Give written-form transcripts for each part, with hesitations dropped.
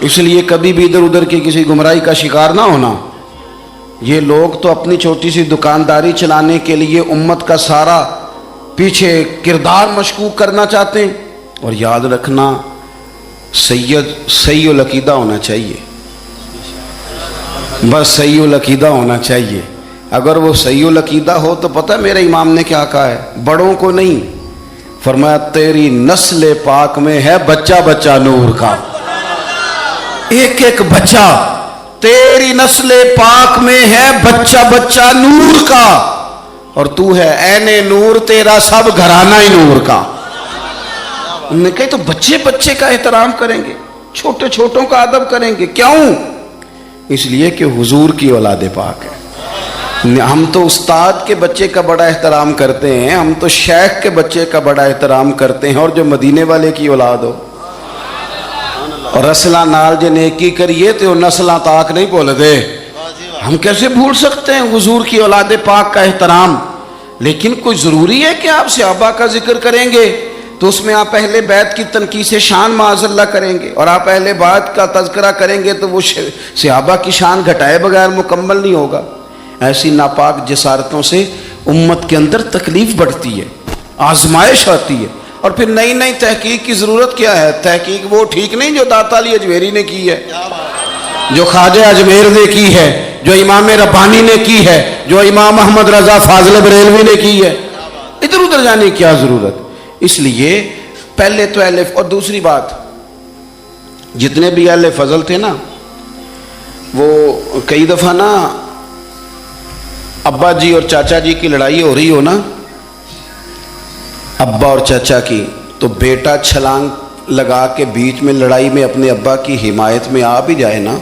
اس لیے کبھی بھی ادھر ادھر کی کسی گمراہی کا شکار نہ ہونا. یہ لوگ تو اپنی چھوٹی سی دکانداری چلانے کے لیے امت کا سارا پیچھے کردار مشکوک کرنا چاہتے ہیں. اور یاد رکھنا صحیح العقیدہ ہونا چاہیے، بس صحیح العقیدہ ہونا چاہیے. اگر وہ صحیح العقیدہ ہو تو پتہ میرے امام نے کیا کہا ہے، بڑوں کو نہیں، فرمایا تیری نسل پاک میں ہے بچہ بچہ نور کا. ایک ایک بچہ تیری نسل پاک میں ہے بچہ بچہ نور کا، اور تو ہے عین نور، تیرا سب گھرانہ ہی نور کا. انہوں نے کہا تو بچے بچے کا احترام کریں گے، چھوٹے چھوٹوں کا ادب کریں گے. کیوں؟ اس لیے کہ حضور کی اولاد پاک ہے. ہم تو استاد کے بچے کا بڑا احترام کرتے ہیں، ہم تو شیخ کے بچے کا بڑا احترام کرتے ہیں، اور جو مدینے والے کی اولاد ہو اور رسلاں نال جے نیکی کریے تو نسلاں تاک نہیں بھول دے. ہم کیسے بھول سکتے ہیں حضور کی اولاد پاک کا احترام؟ لیکن کوئی ضروری ہے کہ آپ صحابہ کا ذکر کریں گے تو اس میں آپ اہل بیت کی تنقیص شان معاذ اللہ کریں گے، اور آپ اہل بیت کا تذکرہ کریں گے تو وہ صحابہ کی شان گھٹائے بغیر مکمل نہیں ہوگا. ایسی ناپاک جسارتوں سے امت کے اندر تکلیف بڑھتی ہے، آزمائش آتی ہے، اور پھر نئی نئی تحقیق کی ضرورت کیا ہے؟ تحقیق وہ ٹھیک نہیں جو داتا علی اجمیری نے کی ہے، جو خواجہ اجمیر نے کی ہے، جو امام ربانی نے کی ہے، جو امام محمد رضا فاضل بریلوی نے کی ہے. ادھر ادھر جانے کی کیا ضرورت؟ اس لیے پہلے تو اہل، اور دوسری بات جتنے بھی اہل فضل تھے نا، وہ کئی دفعہ نا ابا جی اور چاچا جی کی لڑائی ہو رہی ہو نا، ابا اور چاچا کی، تو بیٹا چھلانگ لگا کے بیچ میں لڑائی میں اپنے ابا کی حمایت میں آ بھی جائے نا،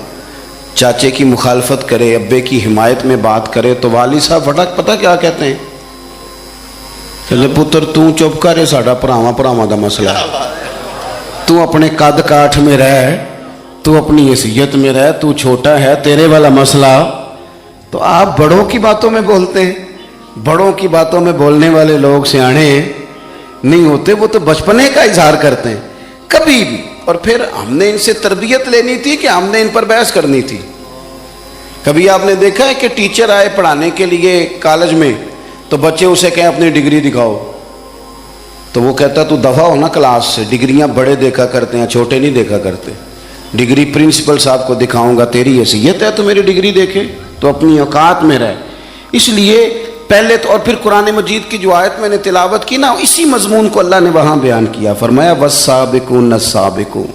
چاچے کی مخالفت کرے، ابے کی حمایت میں بات کرے، تو والد صاحب فٹک پتہ کیا کہتے ہیں کہ پتر تو چپ کرے، ساڈا پراواں دا مسئلہ ہے، تو اپنے قد کاٹھ میں رہ، تو اپنی حیثیت میں رہ، تو چھوٹا ہے، تیرے والا مسئلہ. تو آپ بڑوں کی باتوں میں بولتے ہیں. بڑوں کی باتوں میں بولنے والے لوگ سیانے نہیں ہوتے، وہ تو بچپنے کا اظہار کرتے ہیں کبھی بھی. اور پھر ہم نے ان سے تربیت لینی تھی کہ ہم نے ان پر بحث کرنی تھی. کبھی آپ نے دیکھا ہے کہ ٹیچر آئے پڑھانے کے لیے کالج میں تو بچے اسے کہیں اپنی ڈگری دکھاؤ، تو وہ کہتا تو دفع ہو نا کلاس سے، ڈگریاں بڑے دیکھا کرتے ہیں، چھوٹے نہیں دیکھا کرتے. ڈگری پرنسپل صاحب کو دکھاؤں گا، تیری حیثیت ہے تو میری ڈگری دیکھے، تو اپنی اوقات میں رہ. اس لیے پہلے تو، اور پھر قرآن مجید کی جو آیت میں نے تلاوت کی نا، اسی مضمون کو اللہ نے وہاں بیان کیا. فرمایا والسابقون السابقون،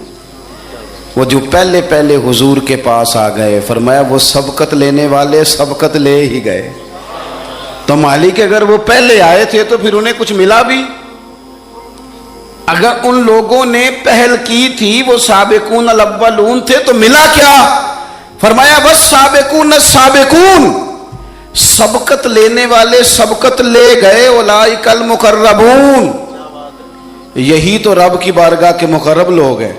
وہ جو پہلے پہلے حضور کے پاس آ گئے، فرمایا وہ سبقت لینے والے سبقت لے ہی گئے. تو مالک اگر وہ پہلے آئے تھے تو پھر انہیں کچھ ملا بھی. اگر ان لوگوں نے پہل کی تھی، وہ سابقون الاولون تھے، تو ملا کیا؟ فرمایا والسابقون السابقون، سبقت لینے والے سبقت لے گئے، اولئک المقربون، یہی تو رب کی بارگاہ کے مقرب لوگ ہیں.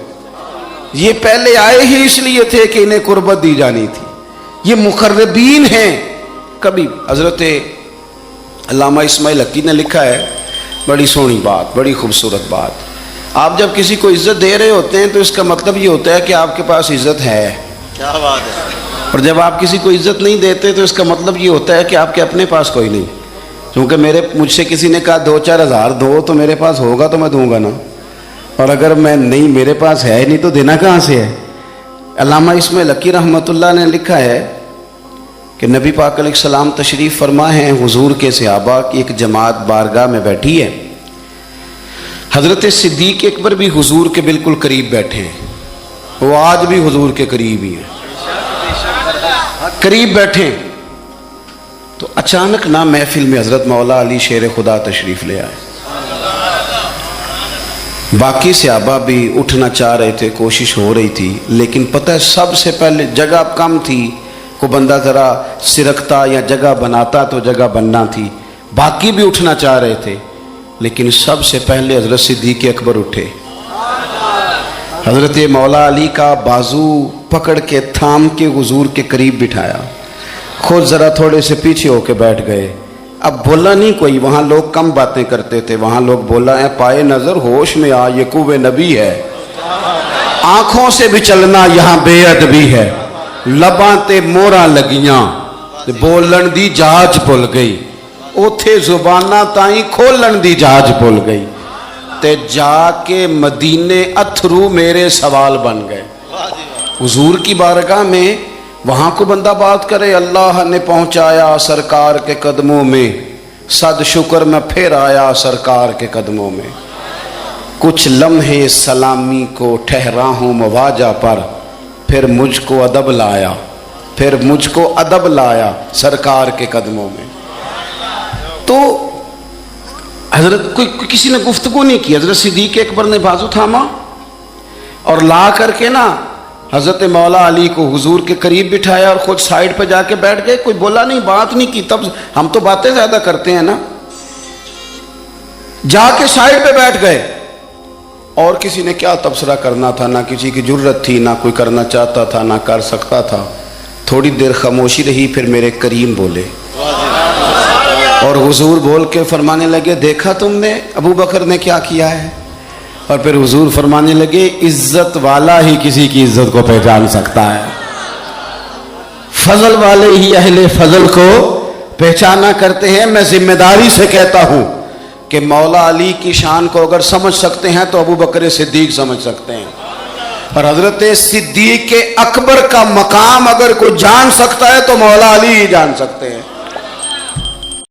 یہ پہلے آئے ہی اس لیے تھے کہ انہیں قربت دی جانی تھی، یہ مقربین ہیں. کبھی حضرت علامہ اسماعیل حقی نے لکھا ہے، بڑی سونی بات، بڑی خوبصورت بات. آپ جب کسی کو عزت دے رہے ہوتے ہیں تو اس کا مطلب یہ ہوتا ہے کہ آپ کے پاس عزت ہے. کیا بات ہے. اور جب آپ کسی کو عزت نہیں دیتے تو اس کا مطلب یہ ہوتا ہے کہ آپ کے اپنے پاس کوئی نہیں. کیونکہ مجھ سے کسی نے کہا 2-4 ہزار دو تو میرے پاس ہوگا تو میں دوں گا نا، اور اگر میں نہیں، میرے پاس ہے نہیں تو دینا کہاں سے ہے. علامہ اسماعیل حقی رحمۃ اللہ نے لکھا ہے کہ نبی پاک علیہ السلام تشریف فرما ہیں، حضور کے صحابہ کی ایک جماعت بارگاہ میں بیٹھی ہے. حضرت صدیق اکبر بھی حضور کے بالکل قریب بیٹھے ہیں، وہ آج بھی حضور کے قریب ہی ہیں، قریب بیٹھے. تو اچانک نہ محفل میں حضرت مولا علی شیر خدا تشریف لے آئے. باقی صحابہ بھی اٹھنا چاہ رہے تھے، کوشش ہو رہی تھی، لیکن پتہ ہے سب سے پہلے جگہ کم تھی، کو بندہ ذرا سرکتا یا جگہ بناتا تو جگہ بننا تھی. باقی بھی اٹھنا چاہ رہے تھے، لیکن سب سے پہلے حضرت صدیق اکبر اٹھے. حضرت مولا علی کا بازو پکڑ کے تھام کے حضور کے قریب بٹھایا، خود ذرا تھوڑے سے پیچھے ہو کے بیٹھ گئے. اب بولا نہیں کوئی، وہاں لوگ کم باتیں کرتے تھے، وہاں لوگ بولا اے پائے نظر ہوش میں آ، یعقوب نبی ہے، آنکھوں سے بھی چلنا یہاں بے ادبی ہے، لباں تے موراں لگیاں بولن دی جاج بھول گئی، اوتھے زباناں تائیں کھولن دی جاج بھول گئی، تے جا کے مدینے اتھرو میرے سوال بن گئے۔ حضور کی بارگاہ میں وہاں کو بندہ بات کرے، اللہ نے پہنچایا سرکار کے قدموں میں، صد شکر میں پھر آیا سرکار کے قدموں میں، کچھ لمحے سلامی کو ٹھہرا ہوں مواجہ پر، پھر مجھ کو ادب لایا، پھر مجھ کو ادب لایا سرکار کے قدموں میں۔ تو حضرت کسی نے گفتگو نہیں کی، حضرت صدیق اکبر نے بازو تھاما اور لا کر کے نا حضرت مولا علی کو حضور کے قریب بٹھایا اور خود سائیڈ پہ جا کے بیٹھ گئے، کوئی بولا نہیں، بات نہیں کی۔ تب ہم تو باتیں زیادہ کرتے ہیں نا، جا کے سائیڈ پہ بیٹھ گئے، اور کسی نے کیا تبصرہ کرنا تھا، نہ کسی کی جرت تھی، نہ کوئی کرنا چاہتا تھا، نہ کر سکتا تھا۔ تھوڑی دیر خاموشی رہی، پھر میرے کریم بولے اور حضور بول کے فرمانے لگے، دیکھا تم نے ابو بکر نے کیا کیا ہے؟ اور پھر حضور فرمانے لگے، عزت والا ہی کسی کی عزت کو پہچان سکتا ہے، فضل والے ہی اہل فضل کو پہچانا کرتے ہیں۔ میں ذمہ داری سے کہتا ہوں کہ مولا علی کی شان کو اگر سمجھ سکتے ہیں تو ابو بکر صدیق سمجھ سکتے ہیں، اور حضرت صدیق اکبر کا مقام اگر کوئی جان سکتا ہے تو مولا علی ہی جان سکتے ہیں۔